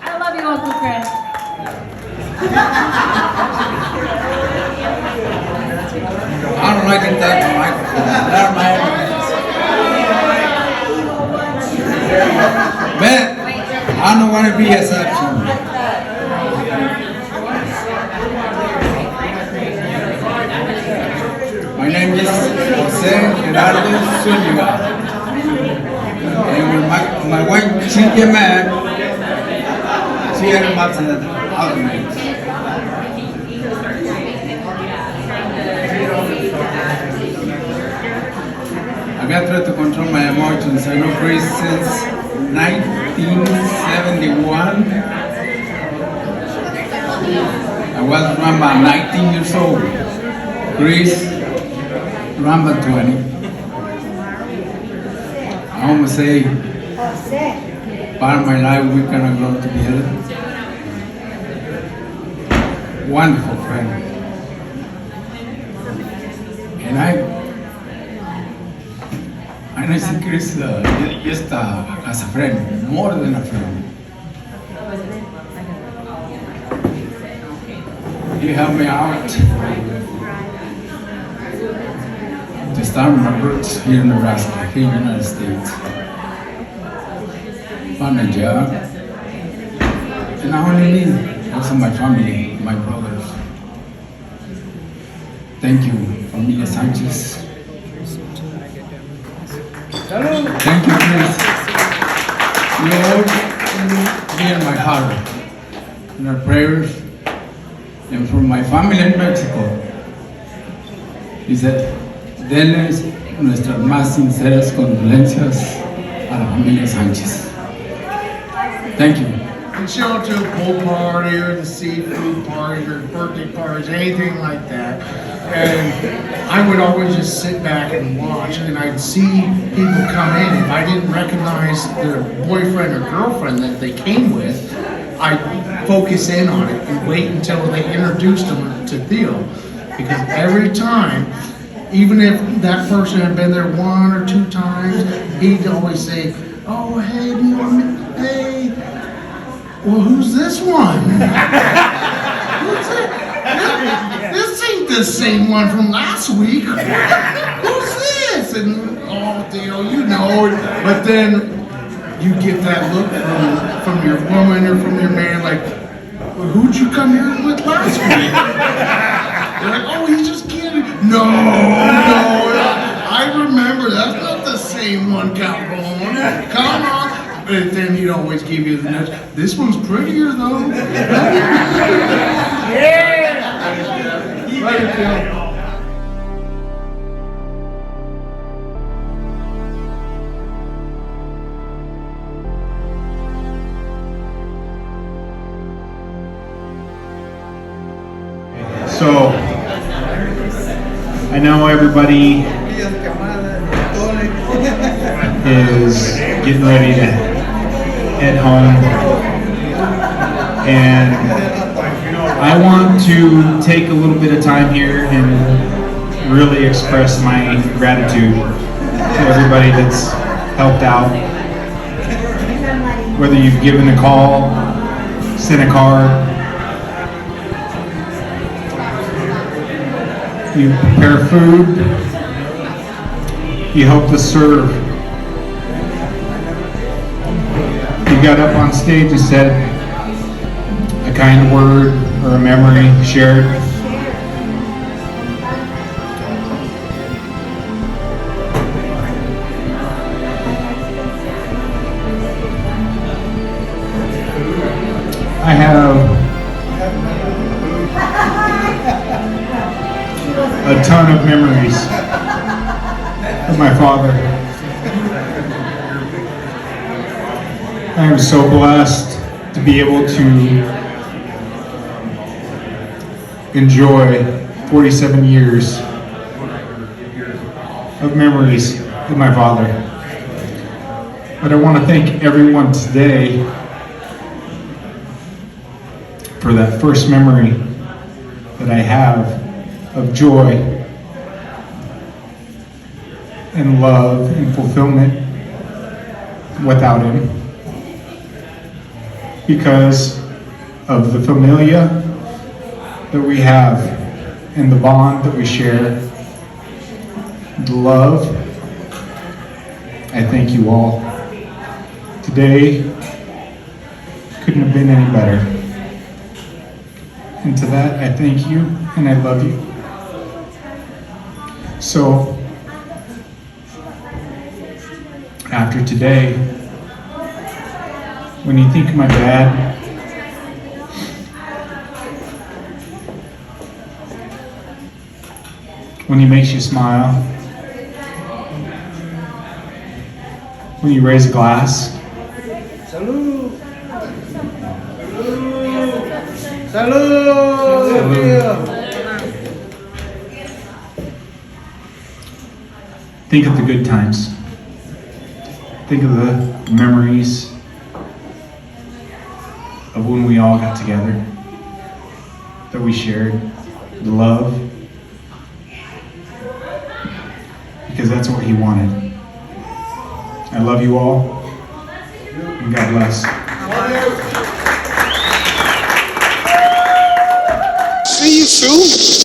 I love you, Uncle Criz. I don't like it that microphone. That's my but I don't want to be a exception. My name is Jose Gerardo Zuniga. And when my wife, she get mad, she had him up to the other names. I've got tried to control my emotions. I know Criz since 1971. I was around about 19 years old. Criz, around about 20. I almost say, part of my life we're gonna grow together. Wonderful friend. And I see Criz just as a friend, more than a friend. He helped me out to start my roots here in Nebraska, here in the United States. Found a job, and not only me, also my family, my brothers. Thank you, familia Sanchez. Thank you, Criz. Lord, be in my heart, in our prayers, and from my family in Mexico. He said, denles nuestras más sinceras condolencias a la familia Sanchez. Thank you. And show up to a pool party or the seafood party or birthday parties, anything like that. And I would always just sit back and watch, and I'd see people come in. If I didn't recognize their boyfriend or girlfriend that they came with, I'd focus in on it and wait until they introduced them to Theo. Because every time, even if that person had been there 1 or 2 times, he'd always say, "Oh, hey, do you want me? Hey, well, who's this one? Who's it? This ain't the same one from last week. Who's this?" And oh, Theo, you know. But then you get that look from your woman or from your man, like, well, who'd you come here with last week? They're like, "Oh, he's just kidding." No, I remember. That's not the same one, Calhoun. Come on. But then he'd always give you the nudge. This one's prettier, though. Yeah. Let it go. So, I know everybody is getting ready to head home, and I want to take a little bit of time here and really express my gratitude to everybody that's helped out. Whether you've given a call, sent a card, you prepare food, you help us serve. You got up on stage and said a kind word or a memory shared. I have a ton of memories of my father. I am so blessed to be able to enjoy 47 years of memories of my father. But I want to thank everyone today for that first memory that I have of joy and love and fulfillment without him, because of the familia that we have and the bond that we share, the love. I thank you all. Today couldn't have been any better. And to that, I thank you and I love you. So, after today, when you think of my dad, when he makes you smile, when you raise a glass, Salud! Salud! think of the good times. Think of the memories of when we all got together, that we shared, the love, because that's what he wanted. I love you all, and God bless. See you soon.